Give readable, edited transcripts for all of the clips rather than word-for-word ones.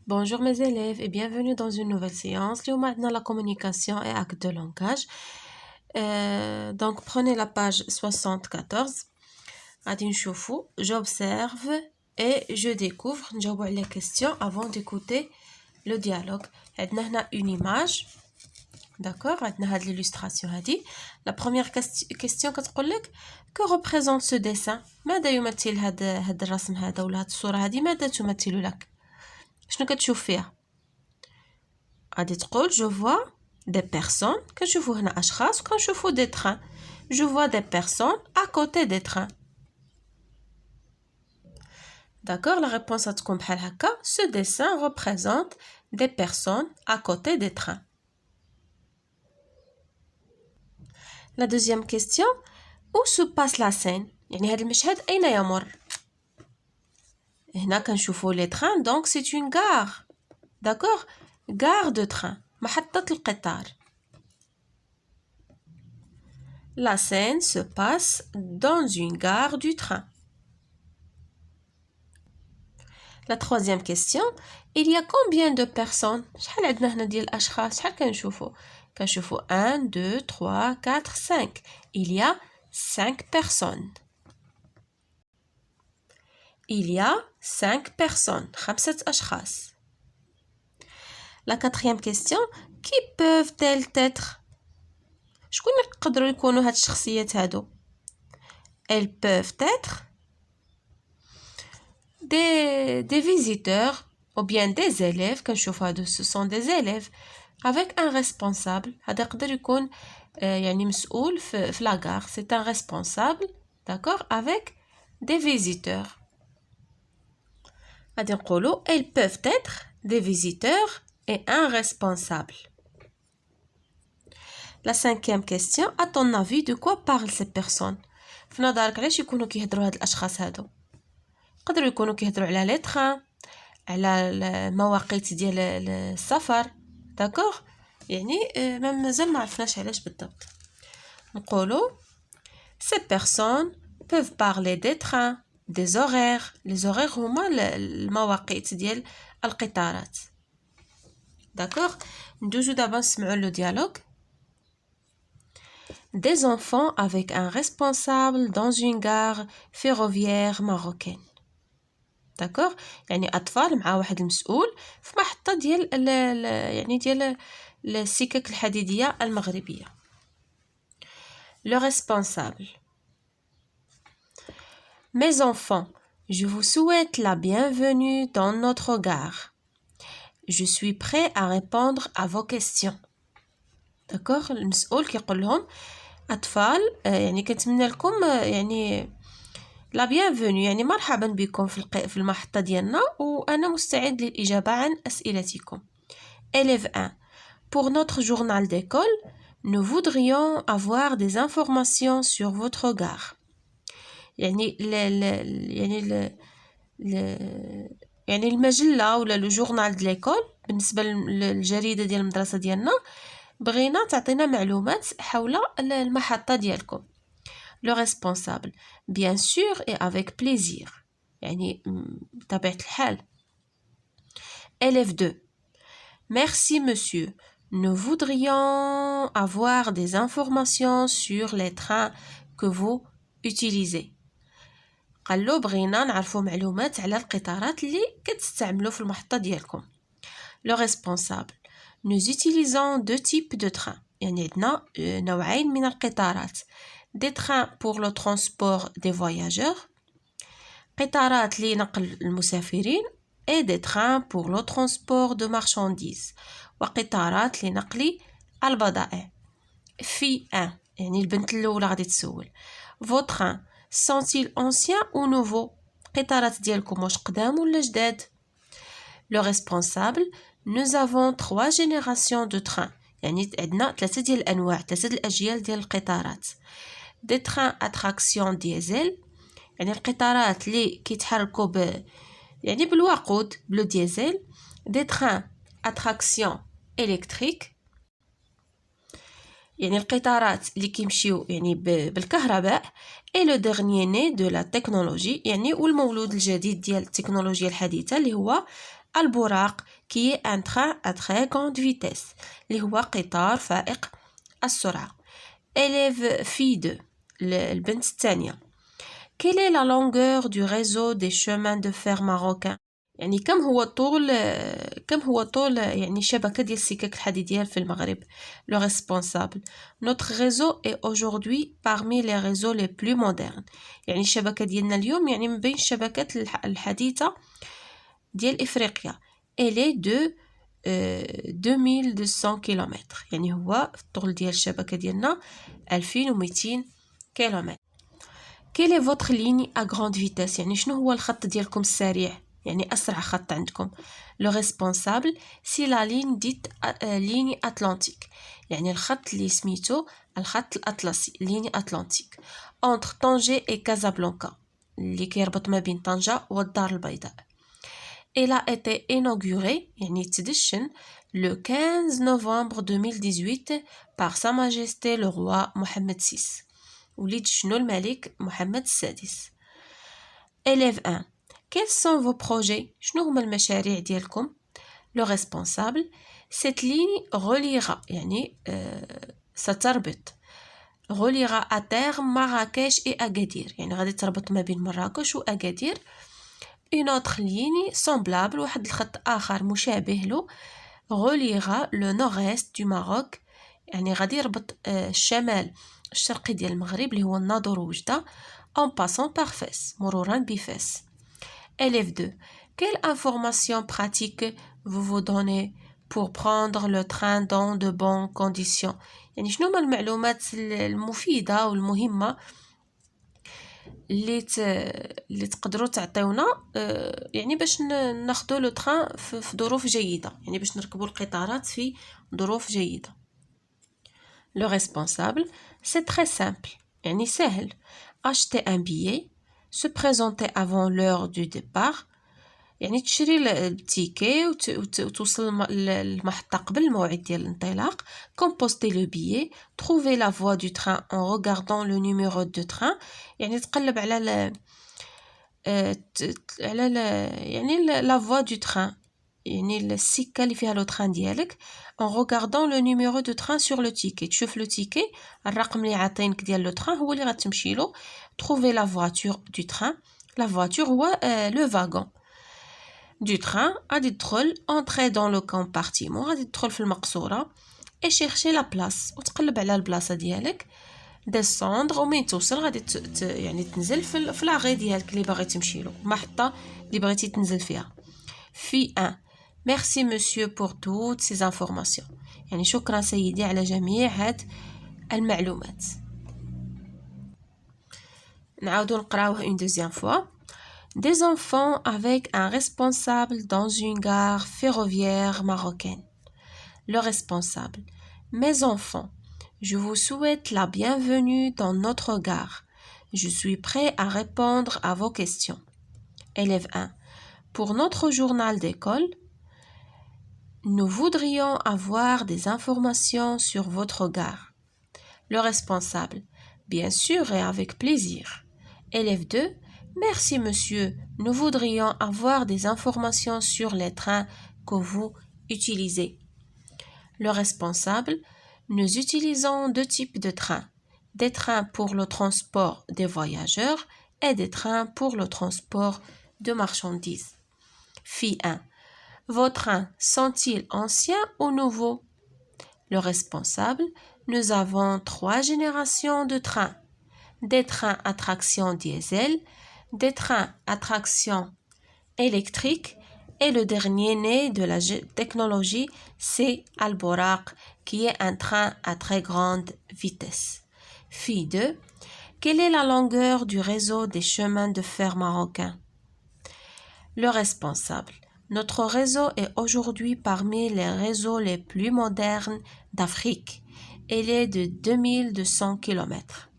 Bonjour mes élèves et bienvenue dans une nouvelle séance. Nous maintenant la communication et acte de langage. Donc prenez la page 74. غادي نشوفوا j'observe et je découvre. نجاوبوا على les questions avant d'écouter le dialogue. عندنا هنا une image. D'accord, عندنا هاد l'illustration هادي. La première question كتقول لك que représente ce dessin؟ ماذا يمثل هاد الرسم هذا ولا هاد الصورة هادي ماذا تمثل لك؟ شنو كتشوف فيها؟ غادي تقول je vois des personnes كنشوفوا هنا اشخاص وكنشوفوا des trains. Je vois des personnes à côté des trains. D'accord, la réponse غتكون بحال هكا. Ce dessin représente des personnes à côté des trains. La deuxième question, où se passe la scène؟ يعني هذا المشهد أين يمر؟ هنا كنشوفوا les trains donc c'est une gare. D'accord, gare de train. محطة القطار. La scène se passe dans une gare du train. La troisième question, il y a combien de personnes؟ شحال عندنا هنا ديال الأشخاص؟ شحال كنشوفوا؟ كنشوفوا 1 2 3 4 5. Il y a 5 personnes. Il y a 5 personnes. 5 أشخاص. La quatrième question, qui peuvent-elles être؟ شكون يقدروا يكونوا هاد الشخصيات هادو؟ Elles peuvent être des visiteurs ou bien des élèves. كنشوفوا هادو ce sont des élèves avec un responsable. هذا يقدر يكون يعني مسؤول في la gare. C'est un responsable, d'accord, avec des visiteurs. غادي نقولوا elles peuvent être des visiteurs et un responsable. La cinquième question, à ton avis, de quoi parlent ces personnes؟ في نظرك علاش يكونوا كيهضروا هاد الاشخاص هادو؟ يقدروا يكونوا كيهضروا على لي تران، على المواقيت ديال السفر. داكوغ، يعني مازال ما عرفناش علاش بالضبط. نقولوا ces personnes peuvent parler des trains, des horaires. Les horaires هما المواقيت ديال القطارات. داكوغ، ندوزو دابا نسمعوا لو ديالوغ. Des enfants avec un responsable dans une gare ferroviaire marocaine. داكوغ، يعني اطفال مع واحد المسؤول في محطه ديال يعني ديال السكك الحديديه المغربيه. Le responsable. Mes enfants, je vous souhaite la bienvenue dans notre gare. Je suis prêt à répondre à vos questions. داكوغ، المسؤول كيقول لهم اطفال يعني كنتمنى لكم يعني لا بيانفوني، يعني مرحبا بكم في المحطة ديالنا وأنا مستعد للإجابة عن أسئلتكم. Élève 1. Pour notre journal d'école, nous voudrions avoir des informations sur votre gare. يعني يعني المجلة ولا لو جورنال ديال ليكول بالنسبة للجريدة ديال المدرسة ديالنا بغينا تعطينا معلومات حول المحطة ديالكم. Le responsable, bien sûr et avec plaisir. يعني بطبيعة الحال. Élève 2. Merci monsieur. Nous voudrions avoir des informations sur les trains que vous utilisez. قالو بغينا نعرفوا معلومات على القطارات اللي كتستعملوا في المحطة ديالكم. Le responsable. Nous utilisons 2 types de trains. يعني عندنا نوعين من القطارات. Des trains pour le transport des voyageurs. قطارات لنقل المسافرين. Et des trains pour le transport de marchandises. وقطارات لنقل البضائع. في 1. يعني البنت الأولى غادي تسول. Vos trains sont-ils anciens ou nouveaux؟ قطارات ديالكم واش قدام ولا جداد؟ Le responsable. Nous avons 3 générations de trains. يعني عندنا 3 ديال الأنواع، 3 الأجيال ديال القطارات. Des trains à traction diesel. يعني القطارات اللي كيتحركوا يعني بالوقود بلو ديزل. Des trains à traction électrique. يعني القطارات اللي كيمشيو يعني بالكهرباء. Et le dernier né de la technologie. يعني والمولود الجديد ديال التكنولوجيا الحديثة اللي هو البراق qui est un train à très grande vitesse اللي هو قطار فائق السرعة. élève fille 2 البنت الثانية. Quelle est la longueur du réseau des chemins de fer marocains؟ يعني كم هو طول يعني شبكة ديال السكك الحديدية في المغرب. Le responsable. Notre réseau est aujourd'hui parmi les réseaux les plus modernes. يعني الشبكة ديالنا اليوم يعني من بين الشبكات الحديثة ديال إفريقيا. Elle est de 2200 كيلومتر. يعني هو الطول ديال الشبكة ديالنا 2200 كيلومتر. Quelle est votre ligne à grande vitesse؟ يعني شنو هو الخط ديالكم السريع؟ يعني أسرع خط عندكم. Le responsable c'est la ligne dite ligne atlantique. يعني الخط اللي سميتو الخط الأطلسي ligne atlantique entre Tanger et Casablanca اللي كيربط ما بين طنجة والدار البيضاء. Elle a été inaugurée يعني تدشن le 15 novembre 2018 par Sa Majesté le roi Mohammed VI. وليد شنو الملك محمد السادس. élève 1 quels sont vos projets؟ شنو هما المشاريع ديالكم؟ le responsable cette ligne reliera يعني ستربط reliera à terme Marrakech et Agadir يعني غادي تربط ما بين مراكش وأكادير. une autre ligne semblable واحد الخط آخر مشابه له reliera le nord-est du Maroc يعني غادي يربط الشمال الشرقي ديال المغرب اللي هو الناظور وجدة en passant par Fès مرورا بفاس. élève 2 quelle information pratique vous donnez pour prendre le train dans de bonnes conditions؟ يعني شنو هما المعلومات المفيدة والمهمة اللي تقدروا تعطيونا يعني باش ناخذوا لو تران في ظروف جيدة يعني باش نركبوا القطارات في ظروف جيدة. Le responsable, c'est très simple. يعني سهل. Acheter un billet, se présenter avant l'heure du départ. يعني تشري التيكي وتوصل المحطة قبل الموعد ديال الانطلاق. Composter le billet, trouver la voie du train en regardant le numéro de train. يعني تقلب على يعني la voie du train. يعني السكة اللي فيها لو تران ديالك en regardant le numéro de train sur le ticket. تشوف لو تيكي الرقم اللي عاطينك ديال لو تران هو اللي غتمشي له. trouver la voiture du train. la voiture هو le wagon du train. غادي تدخل entrer dans le compartiment غادي تدخل في المقصورة et chercher la place وتقلب على البلاصة ديالك. descendre ومين توصل غادي يعني تنزل في لاغي ديالك اللي باغي تمشي له المحطة اللي بغيتي تنزل فيها. في 1 Merci monsieur pour toutes ces informations. يعني شكرا سيدي على جميع هاد المعلومات. نعاودو نقراوه une deuxième fois. Des enfants avec un responsable dans une gare ferroviaire marocaine. Le responsable. Mes enfants, je vous souhaite la bienvenue dans notre gare. Je suis prêt à répondre à vos questions. Élève 1. Pour notre journal d'école, nous voudrions avoir des informations sur votre gare. Le responsable. Bien sûr et avec plaisir. Élève 2. Merci monsieur. Nous voudrions avoir des informations sur les trains que vous utilisez. Le responsable. Nous utilisons 2 types de trains. Des trains pour le transport des voyageurs et des trains pour le transport de marchandises. Fille 1. Vos trains sont-ils anciens ou nouveaux? Le responsable. Nous avons 3 générations de trains. Des trains à traction diesel, des trains à traction électrique et le dernier né de la technologie, c'est Al-Borak, qui est un train à très grande vitesse. Fille 2. Quelle est la longueur du réseau des chemins de fer marocains? Le responsable. Notre réseau est aujourd'hui parmi les réseaux les plus modernes d'Afrique. Il est de 2200 km.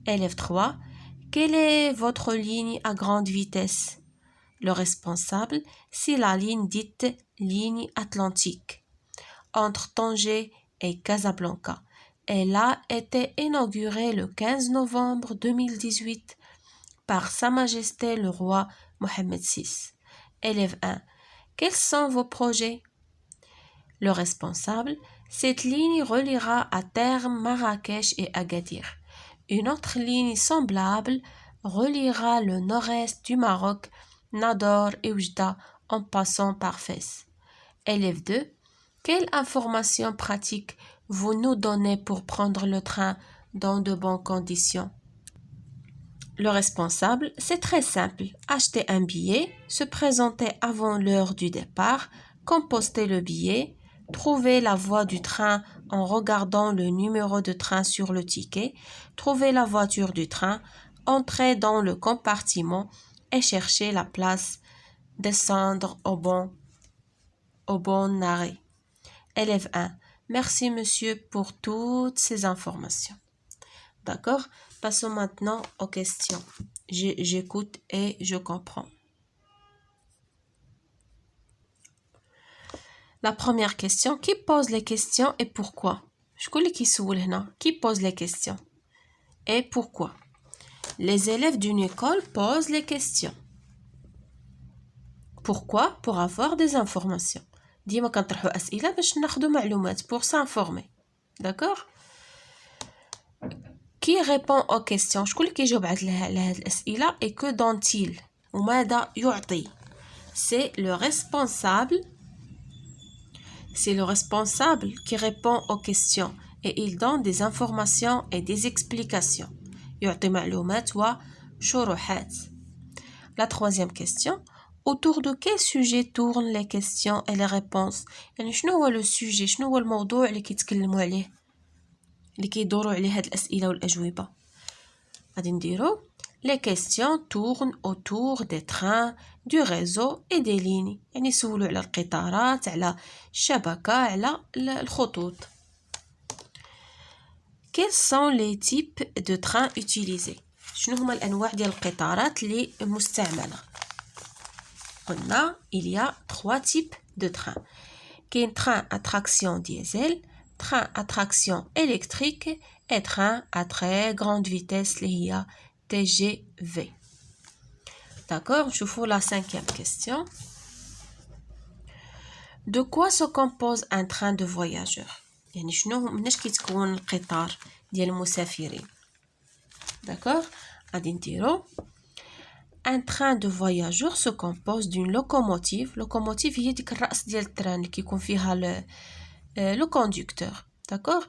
Élève 3. Quelle est votre ligne à grande vitesse? Le responsable, c'est la ligne dite ligne atlantique entre Tanger et Casablanca. Elle a été inaugurée le 15 novembre 2018 par Sa Majesté le roi Mohammed VI. Élève 1. Quels sont vos projets? Le responsable: cette ligne reliera à terme Marrakech et Agadir. Une autre ligne semblable reliera le nord-est du Maroc, Nador et Oujda, en passant par Fès. Élève 2: quelle information pratique vous nous donnez pour prendre le train dans de bonnes conditions? Le responsable: c'est très simple. Acheter un billet, se présenter avant l'heure du départ, composter le billet, trouver la voie du train en regardant le numéro de train sur le ticket, trouver la voiture du train, entrer dans le compartiment et chercher la place, descendre au bon arrêt. Élève 1: merci monsieur pour toutes ces informations. D'accord? Passons maintenant aux questions. J'écoute et je comprends. La première question: qui pose les questions et pourquoi? Qui pose les questions et pourquoi? Les élèves d'une école posent les questions. Pourquoi? Pour avoir des informations. ديما كنطرحوا أسئلة باش ناخدو معلومات pour s'informer. D'accord? Qui répond aux questions? شكون اللي كيجاوب على هاد الأسئلة et que dont-il? وماذا يعطي? C'est le responsable. C'est le responsable qui répond aux questions et il donne des informations et des explications. يعطي معلومات وشروحات. La troisième question: autour de quel sujet tournent les questions et les réponses? يعني شنو هو le sujet؟ شنو هو الموضوع اللي كيتكلموا عليه؟ اللي كيدوروا عليه هاد الأسئلة والأجوبة؟ غادي نديرو les questions tournent autour des trains, du réseau et des lignes. يعني سولوا على القطارات، على الشبكة، على الخطوط. Quels sont les types de trains utilisés? شنو هما الأنواع ديال القطارات اللي مستعملة؟ قلنا il y a 3 types de trains. كاين train à traction diesel, train à traction électrique et train à très grande vitesse اللي هي TGV. D'accord, نشوفوا la 5e question. De quoi se compose un train de voyageurs? يعني مناش كيتكون القطار ديال المسافرين. D'accord, غادي نديرو un train de voyageurs se compose d'une locomotive. Locomotive هي ديك الرأس ديال التران اللي كيكون فيها le conducteur. D'accord,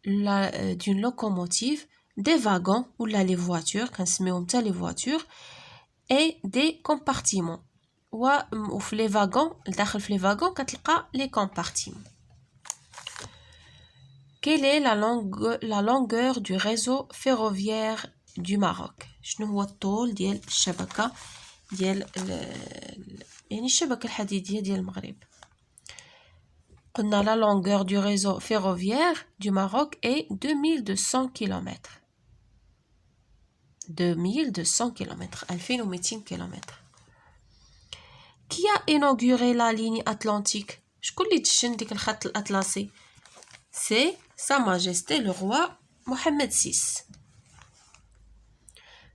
d'une locomotive, des wagons ou les voitures كنسميوهم حتى les voitures et des compartiments. وفي les wagons داخل في les wagons كتلقى les compartiments. Quelle est la longueur du réseau ferroviaire du Maroc? شنو هو الطول ديال الشبكة ديال يعني الشبكة الحديدية ديال المغرب؟ قلنا la longueur du réseau ferroviaire du Maroc est 2200 km. 2200 km, 2200 km. Qui a inauguré la ligne atlantique? شكون اللي دشن ديك الخط الأطلسي؟ C'est Sa Majesté le roi Mohammed VI.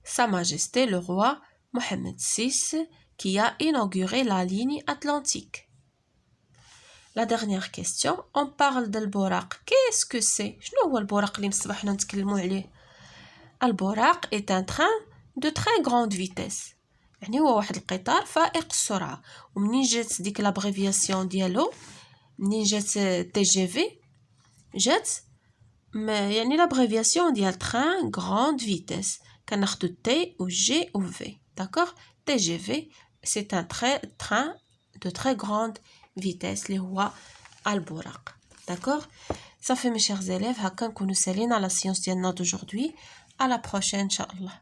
Sa Majesté le roi Mohammed VI qui a inauguré la ligne atlantique. La dernière question, on parle de l'Bouraq. Qu'est-ce que c'est? شنو هو البوراق اللي مصباحنا نتكلموا عليه؟ البوراق est un train de très grande vitesse. يعني هو واحد القطار فائق السرعة. ومنين جات ديك l'abréviation ديالو، منين جات TGV جات يعني l'abréviation ديال train grande vitesse. كناخدو T ou G ou V. D'accord? TGV c'est un train de très grande vitesse اللي هو البوراق. D'accord? Ça fait mes chers élèves هكا نكونوا سالينا على السيونس ديالنا d'aujourd'hui. À la prochaine, Inch'Allah.